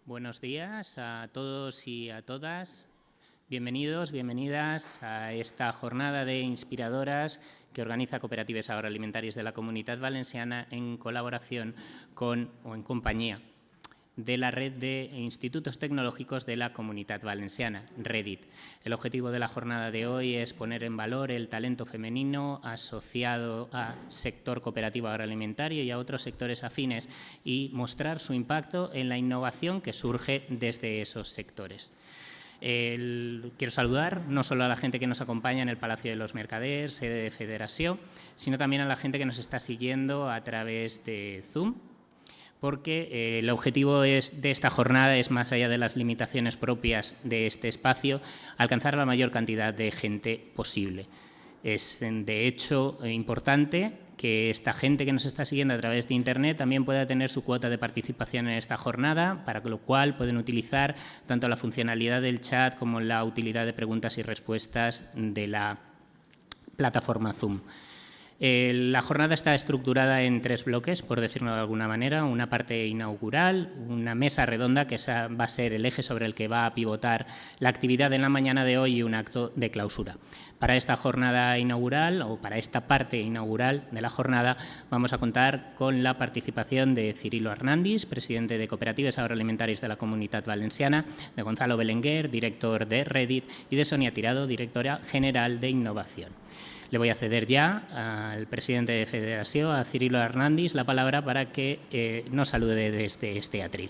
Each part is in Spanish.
Buenos días a todos y a todas. Bienvenidos, bienvenidas a esta jornada de inspiradoras que organiza Cooperatives Agroalimentarias de la Comunitat Valenciana en colaboración con o en compañía de la Red de Institutos Tecnológicos de la Comunitat Valenciana, REDIT. El objetivo de la jornada de hoy es poner en valor el talento femenino asociado al sector cooperativo agroalimentario y a otros sectores afines y mostrar su impacto en la innovación que surge desde esos sectores. Quiero saludar no solo a la gente que nos acompaña en el Palacio de los Mercaders, sede de Federació, sino también a la gente que nos está siguiendo a través de Zoom, porque el objetivo de esta jornada es, más allá de las limitaciones propias de este espacio, alcanzar la mayor cantidad de gente posible. Es, de hecho, importante que esta gente que nos está siguiendo a través de Internet también pueda tener su cuota de participación en esta jornada, para lo cual pueden utilizar tanto la funcionalidad del chat como la utilidad de preguntas y respuestas de la plataforma Zoom. La jornada está estructurada en 3 bloques, por decirlo de alguna manera. Una parte inaugural, una mesa redonda, que esa va a ser el eje sobre el que va a pivotar la actividad en la mañana de hoy, y un acto de clausura. Para esta jornada inaugural, o para esta parte inaugural de la jornada, vamos a contar con la participación de Cirilo Arnandis, presidente de Cooperatives Agroalimentarias de la Comunitat Valenciana, de Gonzalo Belenguer, director de REDIT, y de Sonia Tirado, directora general de Innovación. Le voy a ceder ya al presidente de Federació, a Cirilo Arnandis, la palabra para que nos salude desde este atril.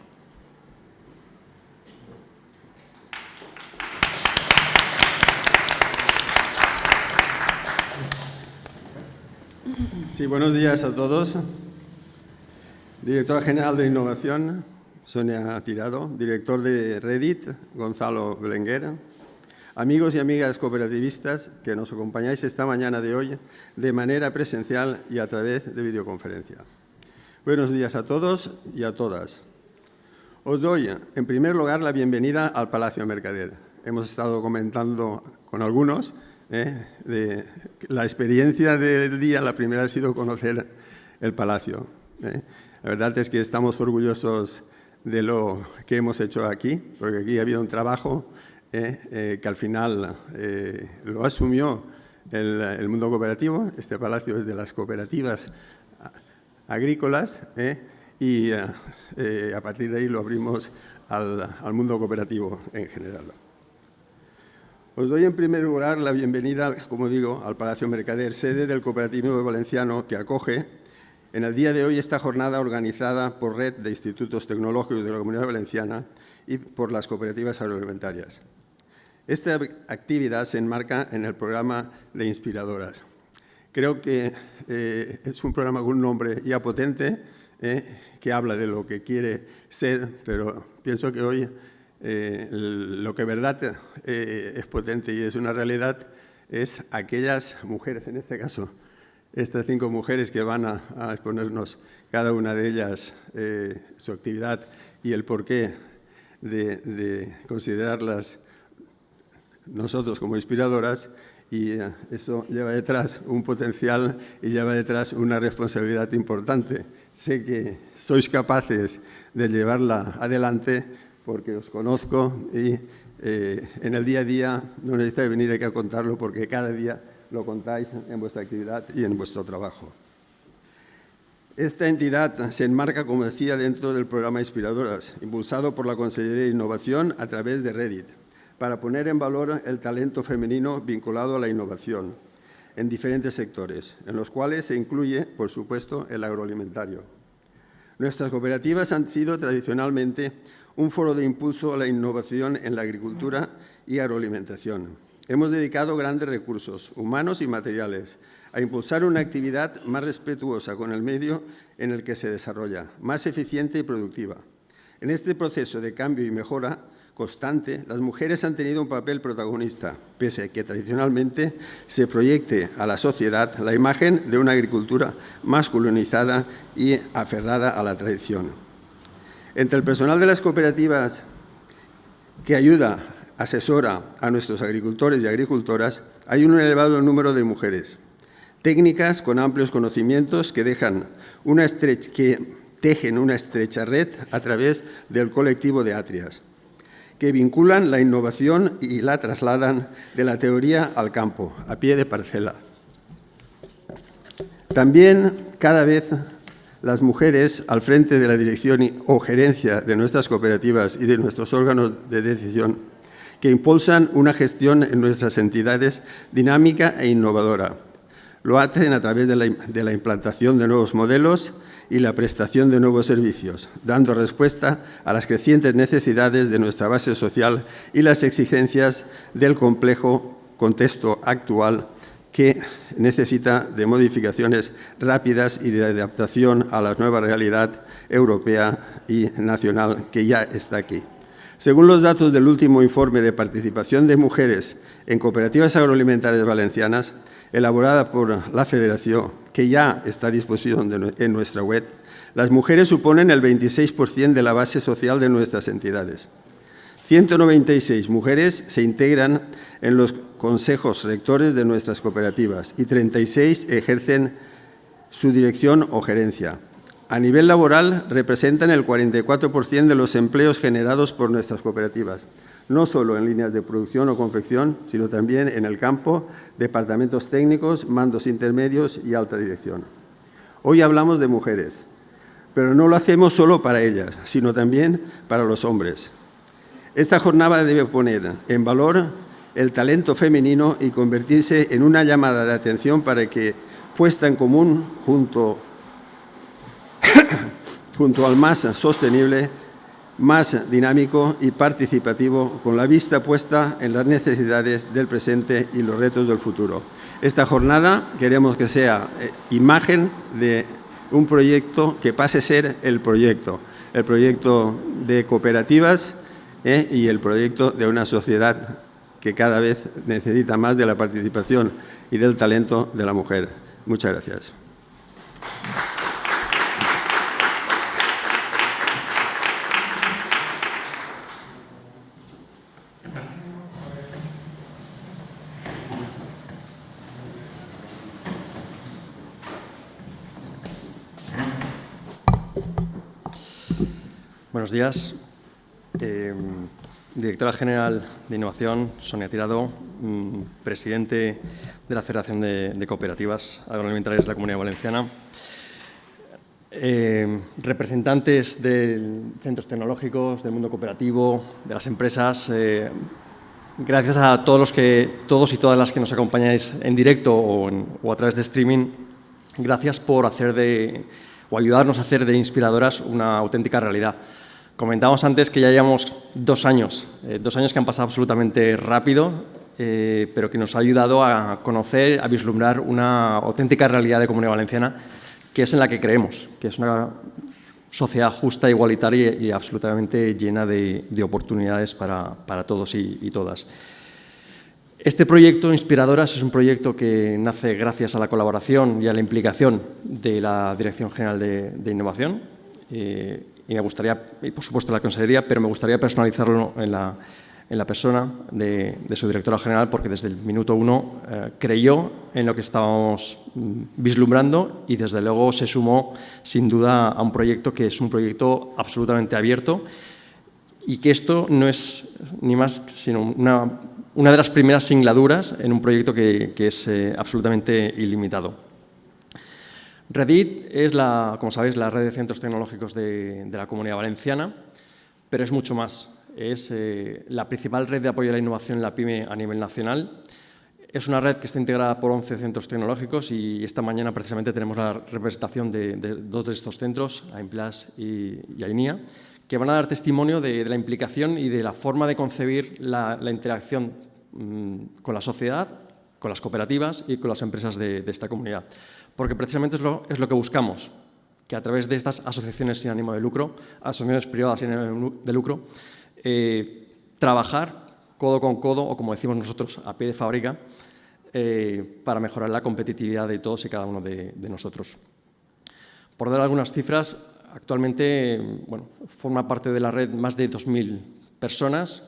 Sí, buenos días a todos. Directora general de Innovación, Sonia Tirado. Director de REDIT, Gonzalo Belenguer. Amigos y amigas cooperativistas que nos acompañáis esta mañana de hoy de manera presencial y a través de videoconferencia. Buenos días a todos y a todas. Os doy, en primer lugar, la bienvenida al Palacio Mercader. Hemos estado comentando con algunos de la experiencia del día. La primera ha sido conocer el Palacio. La verdad es que estamos orgullosos de lo que hemos hecho aquí, porque aquí ha habido un trabajo que al final lo asumió el mundo cooperativo. Este palacio es de las cooperativas agrícolas y a partir de ahí lo abrimos al mundo cooperativo en general. Os doy en primer lugar la bienvenida, como digo, al Palacio Mercader, sede del Cooperativismo Valenciano, que acoge en el día de hoy esta jornada organizada por Red de Institutos Tecnológicos de la Comunidad Valenciana y por las cooperativas agroalimentarias. Esta actividad se enmarca en el programa de Inspiradoras. Creo que es un programa con un nombre ya potente, que habla de lo que quiere ser, pero pienso que hoy lo que de verdad es potente y es una realidad es aquellas mujeres, en este caso, estas 5 mujeres que van a exponernos cada una de ellas su actividad y el porqué de considerarlas nosotros como inspiradoras, y eso lleva detrás un potencial y lleva detrás una responsabilidad importante. Sé que sois capaces de llevarla adelante porque os conozco y en el día a día no necesitáis venir aquí a contarlo, porque cada día lo contáis en vuestra actividad y en vuestro trabajo. Esta entidad se enmarca, como decía, dentro del programa Inspiradoras, impulsado por la Consellería de Innovación a través de REDIT, para poner en valor el talento femenino vinculado a la innovación en diferentes sectores, en los cuales se incluye, por supuesto, el agroalimentario. Nuestras cooperativas han sido tradicionalmente un foro de impulso a la innovación en la agricultura y agroalimentación. Hemos dedicado grandes recursos humanos y materiales a impulsar una actividad más respetuosa con el medio en el que se desarrolla, más eficiente y productiva. En este proceso de cambio y mejora constante, las mujeres han tenido un papel protagonista, pese a que tradicionalmente se proyecte a la sociedad la imagen de una agricultura masculinizada y aferrada a la tradición. Entre el personal de las cooperativas que ayuda, asesora a nuestros agricultores y agricultoras, hay un elevado número de mujeres, técnicas con amplios conocimientos que tejen una estrecha red a través del colectivo de Atrias, que vinculan la innovación y la trasladan de la teoría al campo, a pie de parcela. También cada vez las mujeres al frente de la dirección o gerencia de nuestras cooperativas y de nuestros órganos de decisión, que impulsan una gestión en nuestras entidades dinámica e innovadora. Lo hacen a través de la implantación de nuevos modelos y la prestación de nuevos servicios, dando respuesta a las crecientes necesidades de nuestra base social y las exigencias del complejo contexto actual que necesita de modificaciones rápidas y de adaptación a la nueva realidad europea y nacional que ya está aquí. Según los datos del último informe de participación de mujeres en cooperativas agroalimentarias valencianas, elaborada por la Federación, que ya está a disposición en nuestra web, las mujeres suponen el 26% de la base social de nuestras entidades. 196 mujeres se integran en los consejos rectores de nuestras cooperativas y 36 ejercen su dirección o gerencia. A nivel laboral, representan el 44% de los empleos generados por nuestras cooperativas, no solo en líneas de producción o confección, sino también en el campo, departamentos técnicos, mandos intermedios y alta dirección. Hoy hablamos de mujeres, pero no lo hacemos solo para ellas, sino también para los hombres. Esta jornada debe poner en valor el talento femenino y convertirse en una llamada de atención para que, puesta en común junto al más sostenible, más dinámico y participativo, con la vista puesta en las necesidades del presente y los retos del futuro. Esta jornada queremos que sea imagen de un proyecto que pase a ser el proyecto de cooperativas y el proyecto de una sociedad que cada vez necesita más de la participación y del talento de la mujer. Muchas gracias. Buenos días. Directora General de Innovación, Sonia Tirado, presidente de la Federación de Cooperativas Agroalimentarias de la Comunidad Valenciana, representantes de centros tecnológicos, del mundo cooperativo, de las empresas. Gracias a todos y todas las que nos acompañáis en directo o a través de streaming. Gracias por ayudarnos a hacer de inspiradoras una auténtica realidad. Comentábamos antes que ya llevamos 2 años, 2 años que han pasado absolutamente rápido, pero que nos ha ayudado a conocer, a vislumbrar una auténtica realidad de Comunidad Valenciana, que es en la que creemos, que es una sociedad justa, igualitaria y absolutamente llena de oportunidades para todos y todas. Este proyecto, Inspiradoras, es un proyecto que nace gracias a la colaboración y a la implicación de la Dirección General de Innovación, y me gustaría, y por supuesto la Consejería, pero me gustaría personalizarlo en la persona de su directora general, porque desde el minuto 1 creyó en lo que estábamos vislumbrando y desde luego se sumó sin duda a un proyecto que es un proyecto absolutamente abierto y que esto no es ni más sino una de las primeras singladuras en un proyecto que es absolutamente ilimitado. REDIT es, como sabéis, la red de centros tecnológicos de la Comunidad Valenciana, pero es mucho más. Es la principal red de apoyo a la innovación en la PYME a nivel nacional. Es una red que está integrada por 11 centros tecnológicos y esta mañana precisamente tenemos la representación de 2 de estos centros, AIMPLAS y AINIA, que van a dar testimonio de la implicación y de la forma de concebir la interacción con la sociedad, con las cooperativas y con las empresas de esta comunidad. Porque precisamente es lo que buscamos, que a través de estas asociaciones sin ánimo de lucro, asociaciones privadas sin ánimo de lucro, trabajar codo con codo, o como decimos nosotros, a pie de fábrica, para mejorar la competitividad de todos y cada uno de nosotros. Por dar algunas cifras, actualmente forma parte de la red más de 2.000 personas.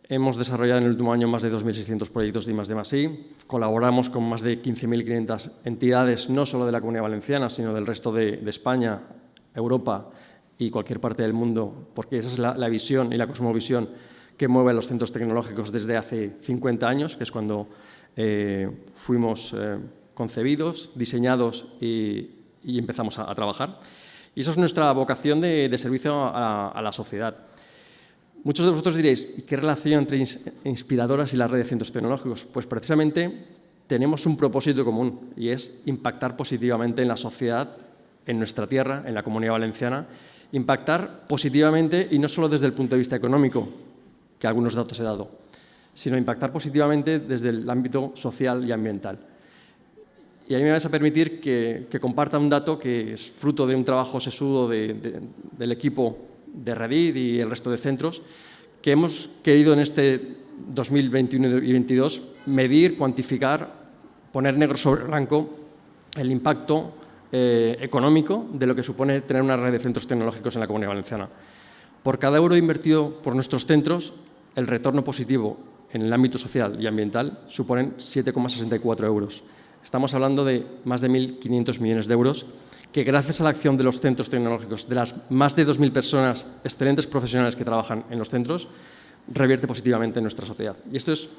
Hemos desarrollado en el último año más de 2.600 proyectos de I+D+I. Colaboramos con más de 15.500 entidades, no solo de la Comunidad Valenciana, sino del resto de España Europa y cualquier parte del mundo, porque esa es la visión y la cosmovisión que mueve a los centros tecnológicos desde hace 50 años, que es cuando fuimos concebidos, diseñados y empezamos a trabajar. Y eso es nuestra vocación de servicio a la sociedad. Muchos de vosotros diréis, ¿qué relación entre Inspiradoras y la red de centros tecnológicos? Pues precisamente tenemos un propósito común y es impactar positivamente en la sociedad, en nuestra tierra, en la Comunidad Valenciana, impactar positivamente y no solo desde el punto de vista económico, que algunos datos he dado, sino impactar positivamente desde el ámbito social y ambiental. Y a mí me vais a permitir que comparta un dato que es fruto de un trabajo sesudo del equipo de Redit y el resto de centros, que hemos querido en este 2021 y 2022 medir, cuantificar, poner negro sobre blanco el impacto económico de lo que supone tener una red de centros tecnológicos en la Comunidad Valenciana. Por cada euro invertido por nuestros centros, el retorno positivo en el ámbito social y ambiental suponen 7,64 euros. Estamos hablando de más de 1.500 millones de euros que, gracias a la acción de los centros tecnológicos, de las más de 2.000 personas, excelentes profesionales que trabajan en los centros, revierte positivamente en nuestra sociedad. Y esto es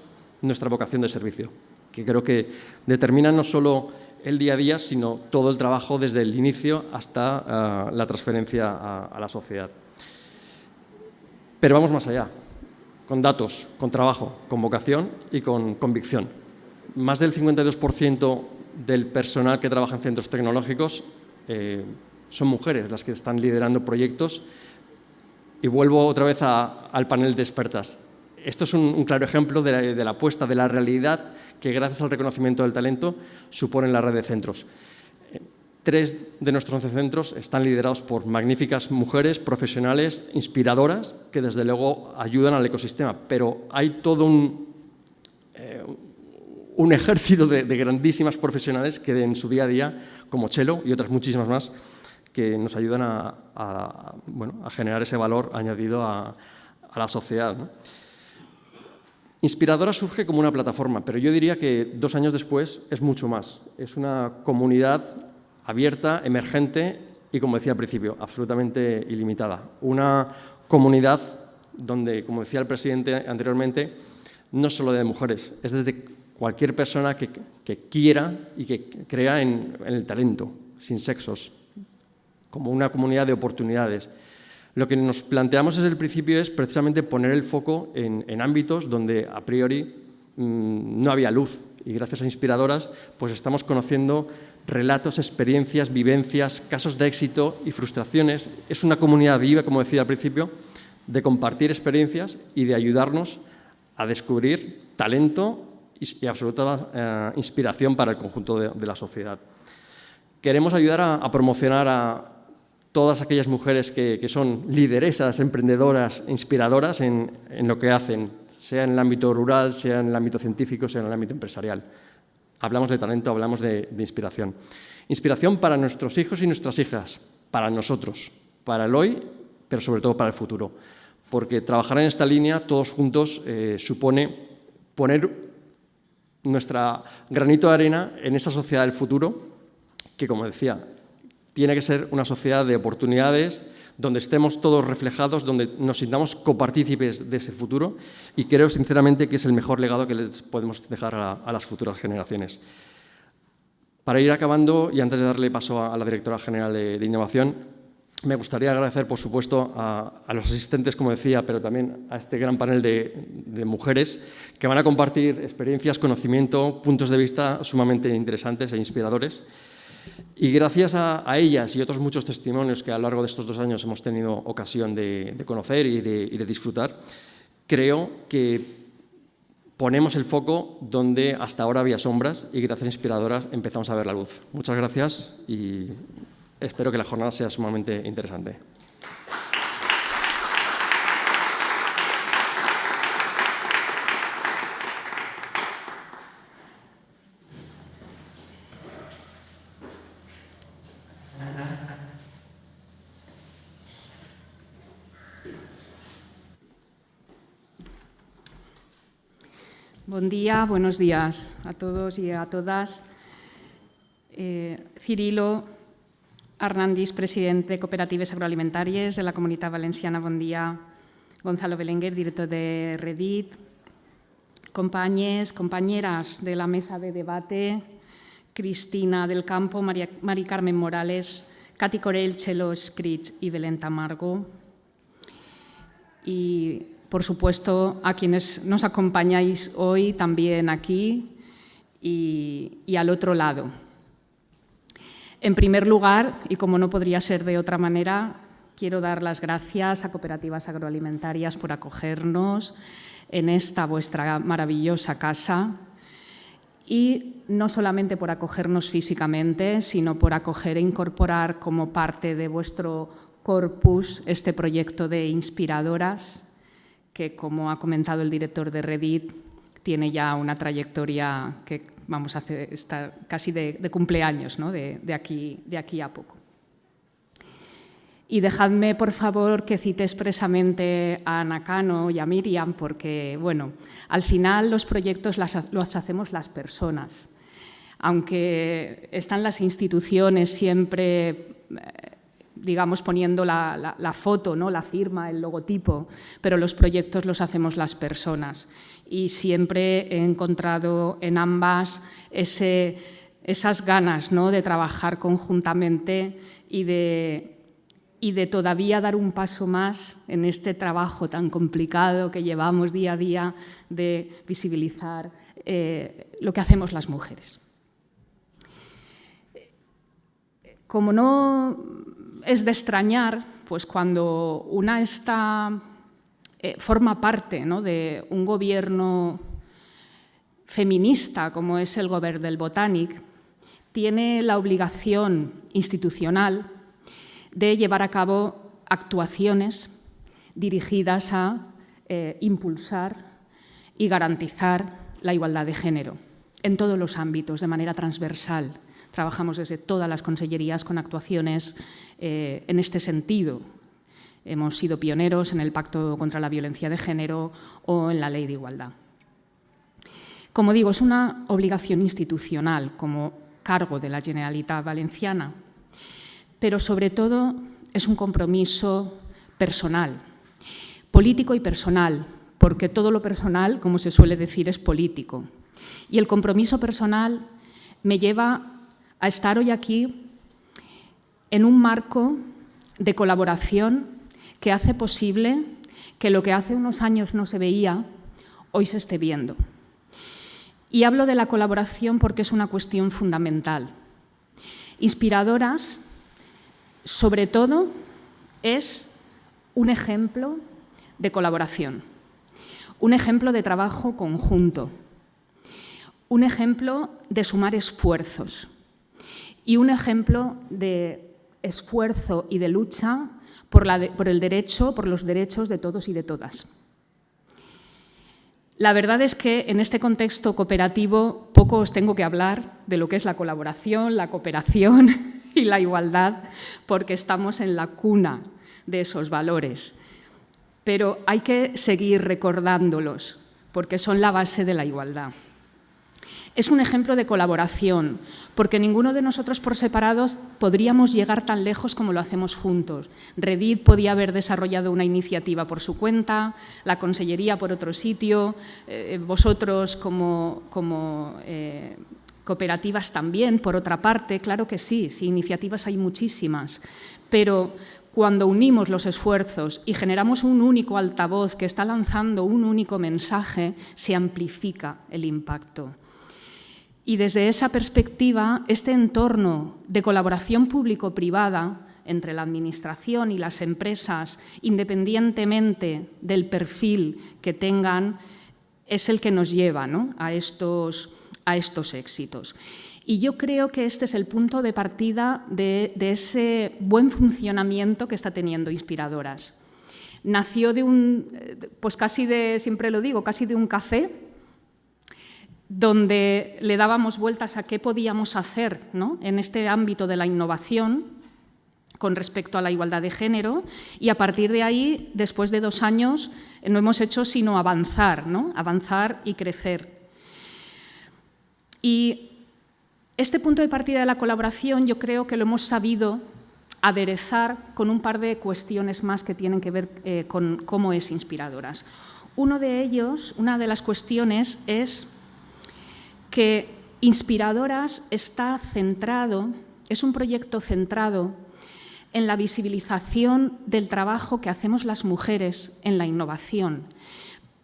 nuestra vocación de servicio, que creo que determina no solo el día a día, sino todo el trabajo desde el inicio hasta la transferencia a la sociedad. Pero vamos más allá, con datos, con trabajo, con vocación y con convicción. Más del 52% del personal que trabaja en centros tecnológicos son mujeres las que están liderando proyectos. Y vuelvo otra vez al panel de expertas. Esto es un claro ejemplo de la apuesta, de la realidad que, gracias al reconocimiento del talento, supone la red de centros. 3 de nuestros 11 centros están liderados por magníficas mujeres profesionales, inspiradoras, que desde luego ayudan al ecosistema, pero hay todo un ejército de grandísimas profesionales que en su día a día, como Chelo y otras muchísimas más, que nos ayudan a generar ese valor añadido a la sociedad, ¿no? Inspiradora surge como una plataforma, pero yo diría que 2 años después es mucho más. Es una comunidad abierta, emergente y, como decía al principio, absolutamente ilimitada. Una comunidad donde, como decía el presidente anteriormente, no solo de mujeres, es desde cualquier persona que quiera y que crea en el talento, sin sexos, como una comunidad de oportunidades. Lo que nos planteamos desde el principio es precisamente poner el foco en ámbitos donde a priori no había luz, y gracias a Inspiradoras pues estamos conociendo relatos, experiencias, vivencias, casos de éxito y frustraciones. Es una comunidad viva, como decía al principio, de compartir experiencias y de ayudarnos a descubrir talento y absoluta inspiración para el conjunto de la sociedad. Queremos ayudar a promocionar a todas aquellas mujeres que son lideresas, emprendedoras, inspiradoras en lo que hacen, sea en el ámbito rural, sea en el ámbito científico, sea en el ámbito empresarial. Hablamos de talento, hablamos de inspiración. Inspiración para nuestros hijos y nuestras hijas, para nosotros, para el hoy, pero sobre todo para el futuro. Porque trabajar en esta línea, todos juntos, supone poner nuestra granito de arena en esa sociedad del futuro, que, como decía, tiene que ser una sociedad de oportunidades, donde estemos todos reflejados, donde nos sintamos copartícipes de ese futuro, y creo sinceramente que es el mejor legado que les podemos dejar a las futuras generaciones. Para ir acabando, y antes de darle paso a la directora general de Innovación, me gustaría agradecer, por supuesto, a los asistentes, como decía, pero también a este gran panel de mujeres que van a compartir experiencias, conocimiento, puntos de vista sumamente interesantes e inspiradores. Y gracias a ellas y otros muchos testimonios que a lo largo de estos 2 años hemos tenido ocasión de conocer y de disfrutar, creo que ponemos el foco donde hasta ahora había sombras y, gracias a Inspiradoras, empezamos a ver la luz. Muchas gracias y espero que la jornada sea sumamente interesante. Buen día, buenos días a todos y a todas. Cirilo, Arnandis, president de Cooperatives Agroalimentàries de la Comunitat Valenciana. Bon dia. Gonzalo Belenguer, director de Redit. Companyes, companyeres de la mesa de debate, Cristina del Campo, Mari Carmen Morales, Cati Corell, Chelo Scritch y Belén Tamargo. Y, por supuesto, a quienes nos acompañáis hoy también aquí y al otro lado. En primer lugar, y como no podría ser de otra manera, quiero dar las gracias a Cooperativas Agroalimentarias por acogernos en esta vuestra maravillosa casa y no solamente por acogernos físicamente, sino por acoger e incorporar como parte de vuestro corpus este proyecto de inspiradoras que, como ha comentado el director de Redit, tiene ya una trayectoria que vamos a hacer está casi de cumpleaños, ¿no? de aquí a poco. Y dejadme, por favor, que cite expresamente a Ana Cano y a Miriam, porque, bueno, al final los proyectos los hacemos las personas. Aunque están las instituciones siempre, digamos, poniendo la foto, ¿no? La firma, el logotipo, pero los proyectos los hacemos las personas. Y siempre he encontrado en ambas esas ganas, ¿no? De trabajar conjuntamente y de todavía dar un paso más en este trabajo tan complicado que llevamos día a día de visibilizar lo que hacemos las mujeres. Como no es de extrañar, pues cuando una forma parte, ¿no? de un gobierno feminista como es el Govern del Botànic, tiene la obligación institucional de llevar a cabo actuaciones dirigidas a impulsar y garantizar la igualdad de género en todos los ámbitos, de manera transversal. Trabajamos desde todas las consellerías con actuaciones en este sentido. Hemos sido pioneros en el Pacto contra la Violencia de Género o en la Ley de Igualdad. Como digo, es una obligación institucional como cargo de la Generalitat Valenciana, pero sobre todo es un compromiso personal, político y personal, porque todo lo personal, como se suele decir, es político. Y el compromiso personal me lleva a estar hoy aquí en un marco de colaboración que hace posible que lo que hace unos años no se veía, hoy se esté viendo. Y hablo de la colaboración porque es una cuestión fundamental. Inspiradoras, sobre todo, es un ejemplo de colaboración, un ejemplo de trabajo conjunto, un ejemplo de sumar esfuerzos y un ejemplo de esfuerzo y de lucha por los derechos de todos y de todas. La verdad es que en este contexto cooperativo poco os tengo que hablar de lo que es la colaboración, la cooperación y la igualdad, porque estamos en la cuna de esos valores. Pero hay que seguir recordándolos, porque son la base de la igualdad. Es un ejemplo de colaboración, porque ninguno de nosotros por separados podríamos llegar tan lejos como lo hacemos juntos. Redit podía haber desarrollado una iniciativa por su cuenta, la Consellería por otro sitio, vosotros como cooperativas también, por otra parte. Claro que sí, iniciativas hay muchísimas, pero cuando unimos los esfuerzos y generamos un único altavoz que está lanzando un único mensaje, se amplifica el impacto. Y desde esa perspectiva, este entorno de colaboración público-privada entre la Administración y las empresas, independientemente del perfil que tengan, es el que nos lleva, ¿no? a estos éxitos. Y yo creo que este es el punto de partida de ese buen funcionamiento que está teniendo Inspiradoras. Nació siempre lo digo, casi de un café, donde le dábamos vueltas a qué podíamos hacer, ¿no? en este ámbito de la innovación con respecto a la igualdad de género, y a partir de ahí, después de 2 años, no hemos hecho sino avanzar, ¿no? avanzar y crecer. Y este punto de partida de la colaboración yo creo que lo hemos sabido aderezar con un par de cuestiones más que tienen que ver con cómo es Inspiradoras. Una de las cuestiones es que Inspiradoras es un proyecto centrado en la visibilización del trabajo que hacemos las mujeres en la innovación,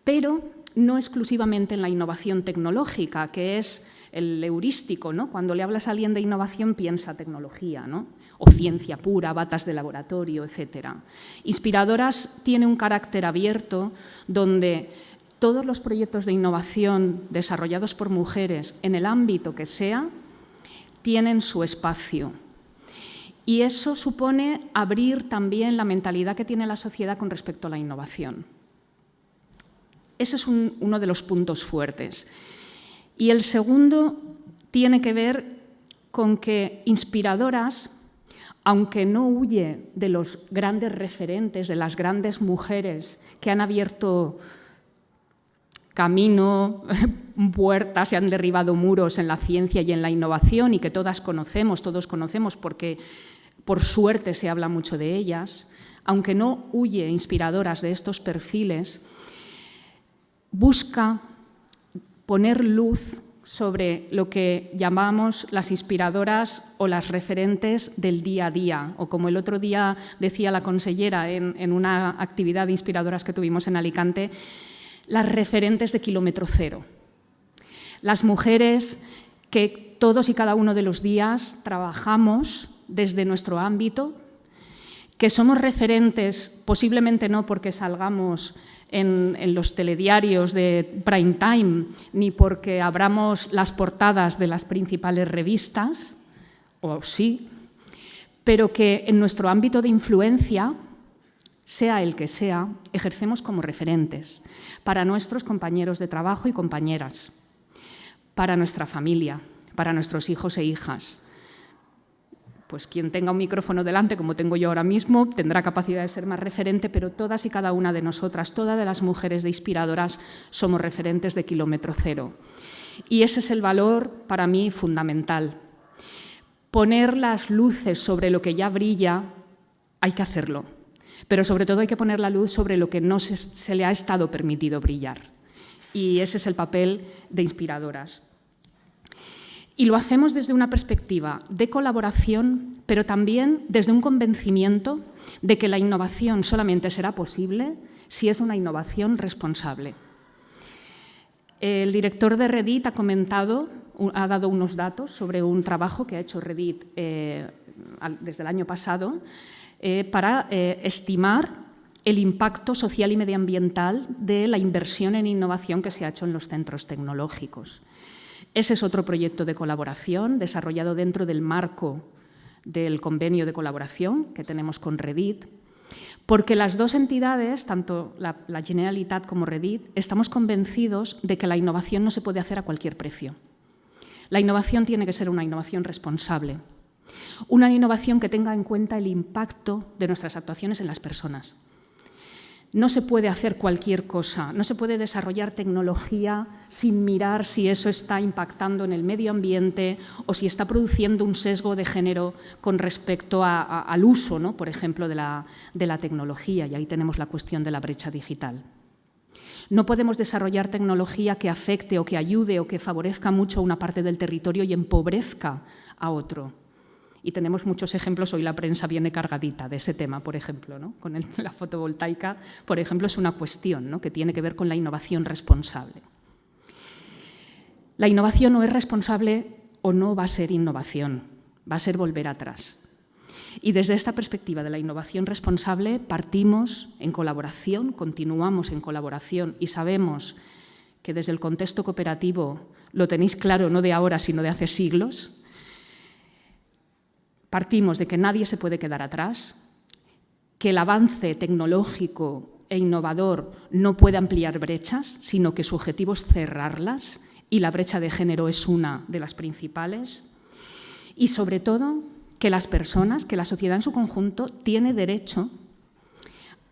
pero no exclusivamente en la innovación tecnológica, que es el heurístico, ¿no? Cuando le hablas a alguien de innovación piensa tecnología, ¿no? O ciencia pura, batas de laboratorio, etc. Inspiradoras tiene un carácter abierto donde todos los proyectos de innovación desarrollados por mujeres en el ámbito que sea tienen su espacio. Y eso supone abrir también la mentalidad que tiene la sociedad con respecto a la innovación. Ese es uno de los puntos fuertes. Y el segundo tiene que ver con que Inspiradoras, aunque no huye de los grandes referentes, de las grandes mujeres que han abierto camino, puertas, se han derribado muros en la ciencia y en la innovación y que todos conocemos porque por suerte se habla mucho de ellas, aunque no huye Inspiradoras de estos perfiles, busca poner luz sobre lo que llamamos las inspiradoras o las referentes del día a día, o como el otro día decía la consellera en una actividad de inspiradoras que tuvimos en Alicante, las referentes de kilómetro cero. Las mujeres que todos y cada uno de los días trabajamos desde nuestro ámbito, que somos referentes, posiblemente no porque salgamos en los telediarios de prime time, ni porque abramos las portadas de las principales revistas, o sí, pero que en nuestro ámbito de influencia, sea el que sea, ejercemos como referentes para nuestros compañeros de trabajo y compañeras, para nuestra familia, para nuestros hijos e hijas. Pues quien tenga un micrófono delante, como tengo yo ahora mismo, tendrá capacidad de ser más referente, pero todas y cada una de nosotras, todas de las mujeres de Inspiradoras, somos referentes de kilómetro cero. Y ese es el valor para mí fundamental. Poner las luces sobre lo que ya brilla, hay que hacerlo, pero sobre todo hay que poner la luz sobre lo que no se le ha estado permitido brillar. Y ese es el papel de Inspiradoras. Y lo hacemos desde una perspectiva de colaboración, pero también desde un convencimiento de que la innovación solamente será posible si es una innovación responsable. El director de Reddit ha dado unos datos sobre un trabajo que ha hecho Reddit desde el año pasado para estimar el impacto social y medioambiental de la inversión en innovación que se ha hecho en los centros tecnológicos. Ese es otro proyecto de colaboración desarrollado dentro del marco del convenio de colaboración que tenemos con Reddit, porque las dos entidades, tanto la Generalitat como Reddit, estamos convencidos de que la innovación no se puede hacer a cualquier precio. La innovación tiene que ser una innovación responsable, una innovación que tenga en cuenta el impacto de nuestras actuaciones en las personas. No se puede hacer cualquier cosa, no se puede desarrollar tecnología sin mirar si eso está impactando en el medio ambiente o si está produciendo un sesgo de género con respecto al uso, ¿no? Por ejemplo, de la tecnología, y ahí tenemos la cuestión de la brecha digital. No podemos desarrollar tecnología que afecte o que ayude o que favorezca mucho a una parte del territorio y empobrezca a otro. Y tenemos muchos ejemplos, hoy la prensa viene cargadita de ese tema, por ejemplo, ¿no? Con la fotovoltaica, por ejemplo, es una cuestión, ¿no? Que tiene que ver con la innovación responsable. La innovación no es responsable o no va a ser innovación, va a ser volver atrás. Y desde esta perspectiva de la innovación responsable partimos en colaboración, continuamos en colaboración y sabemos que desde el contexto cooperativo lo tenéis claro, no de ahora, sino de hace siglos. Partimos de que nadie se puede quedar atrás, que el avance tecnológico e innovador no puede ampliar brechas, sino que su objetivo es cerrarlas, y la brecha de género es una de las principales. Y sobre todo, que las personas, que la sociedad en su conjunto tiene derecho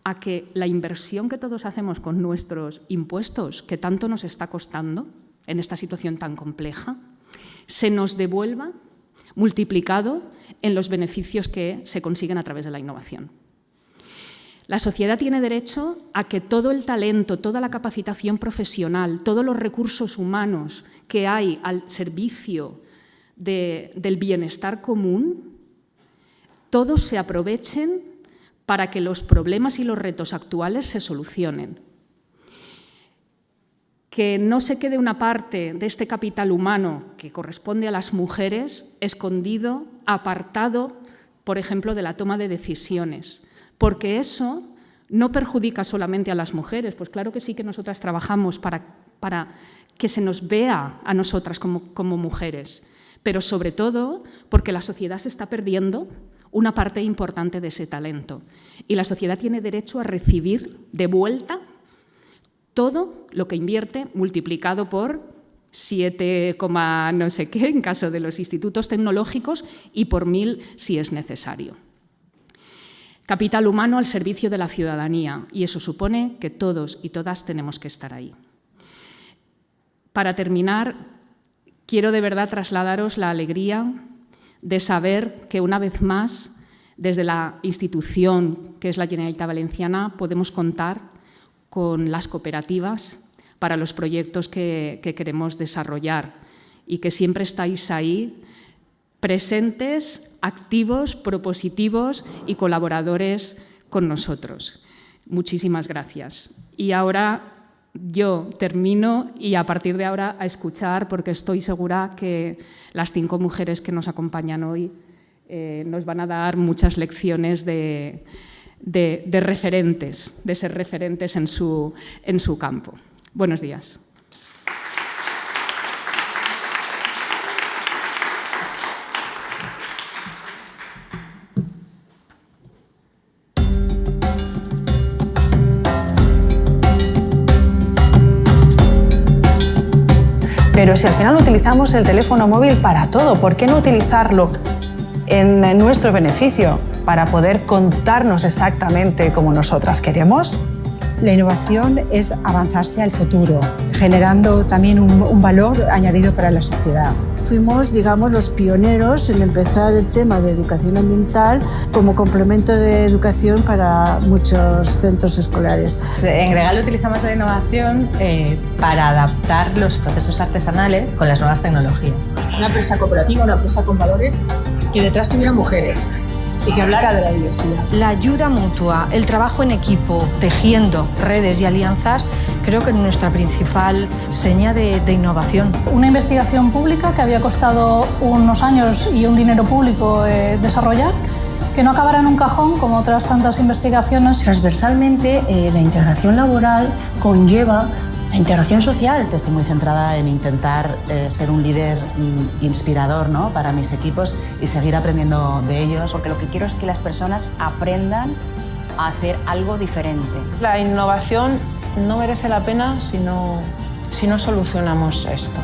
a que la inversión que todos hacemos con nuestros impuestos, que tanto nos está costando en esta situación tan compleja, se nos devuelva multiplicado en los beneficios que se consiguen a través de la innovación. La sociedad tiene derecho a que todo el talento, toda la capacitación profesional, todos los recursos humanos que hay al servicio del bienestar común, todos se aprovechen para que los problemas y los retos actuales se solucionen. Que no se quede una parte de este capital humano que corresponde a las mujeres escondido, apartado, por ejemplo, de la toma de decisiones, porque eso no perjudica solamente a las mujeres, pues claro que sí que nosotras trabajamos para que se nos vea a nosotras como mujeres, pero sobre todo porque la sociedad se está perdiendo una parte importante de ese talento y la sociedad tiene derecho a recibir de vuelta todo lo que invierte multiplicado por 7, no sé qué en caso de los institutos tecnológicos y por 1000 si es necesario. Capital humano al servicio de la ciudadanía y eso supone que todos y todas tenemos que estar ahí. Para terminar, quiero de verdad trasladaros la alegría de saber que una vez más, desde la institución que es la Generalitat Valenciana, podemos contar con las cooperativas para los proyectos que queremos desarrollar y que siempre estáis ahí presentes, activos, propositivos y colaboradores con nosotros. Muchísimas gracias. Y ahora yo termino y a partir de ahora a escuchar, porque estoy segura que las 5 mujeres que nos acompañan hoy nos van a dar muchas lecciones de referentes, de ser referentes en su campo. Buenos días. Pero si al final utilizamos el teléfono móvil para todo, ¿por qué no utilizarlo en nuestro beneficio para poder contarnos exactamente como nosotras queremos? La innovación es avanzarse al futuro, generando también un valor añadido para la sociedad. Fuimos, digamos, los pioneros en empezar el tema de educación ambiental como complemento de educación para muchos centros escolares. En Gregal utilizamos la innovación para adaptar los procesos artesanales con las nuevas tecnologías. Una empresa cooperativa, una empresa con valores que detrás tuviera mujeres y que hablara de la diversidad. La ayuda mutua, el trabajo en equipo, tejiendo redes y alianzas, creo que es nuestra principal seña de innovación. Una investigación pública que había costado unos años y un dinero público desarrollar, que no acabará en un cajón como otras tantas investigaciones. Transversalmente, la integración laboral conlleva la integración social. Estoy muy centrada en intentar ser un líder inspirador, ¿no?, para mis equipos y seguir aprendiendo de ellos. Porque lo que quiero es que las personas aprendan a hacer algo diferente. La innovación no merece la pena si no solucionamos esto.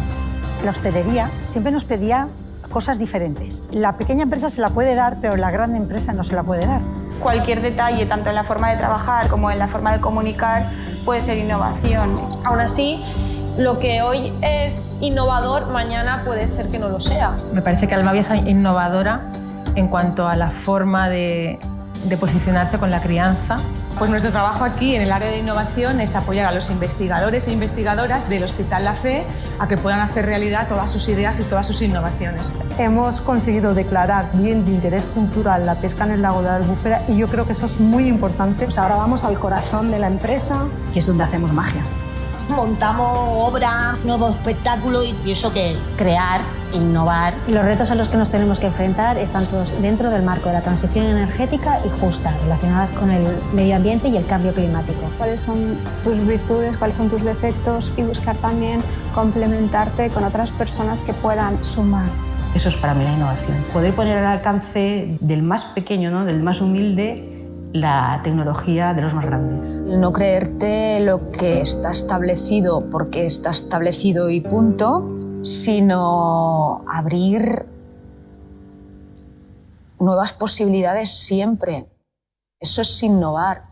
La hostelería siempre nos pedía cosas diferentes. La pequeña empresa se la puede dar, pero la gran empresa no se la puede dar. Cualquier detalle, tanto en la forma de trabajar como en la forma de comunicar, puede ser innovación. Aún así, lo que hoy es innovador, mañana puede ser que no lo sea. Me parece que Almaviva es innovadora en cuanto a la forma de posicionarse con la crianza. Pues nuestro trabajo aquí en el área de innovación es apoyar a los investigadores e investigadoras del Hospital La Fe a que puedan hacer realidad todas sus ideas y todas sus innovaciones. Hemos conseguido declarar bien de interés cultural la pesca en el lago de la Albufera y yo creo que eso es muy importante. Pues ahora vamos al corazón de la empresa, que es donde hacemos magia. Montamos obras, nuevos espectáculos y eso que es crear, innovar. Y los retos a los que nos tenemos que enfrentar están todos dentro del marco de la transición energética y justa, relacionadas con el medio ambiente y el cambio climático. ¿Cuáles son tus virtudes, cuáles son tus defectos? Y buscar también complementarte con otras personas que puedan sumar. Eso es para mí la innovación. Poder poner al alcance del más pequeño, ¿no?, del más humilde, la tecnología de los más grandes. No creerte lo que está establecido porque está establecido y punto, sino abrir nuevas posibilidades siempre. Eso es innovar.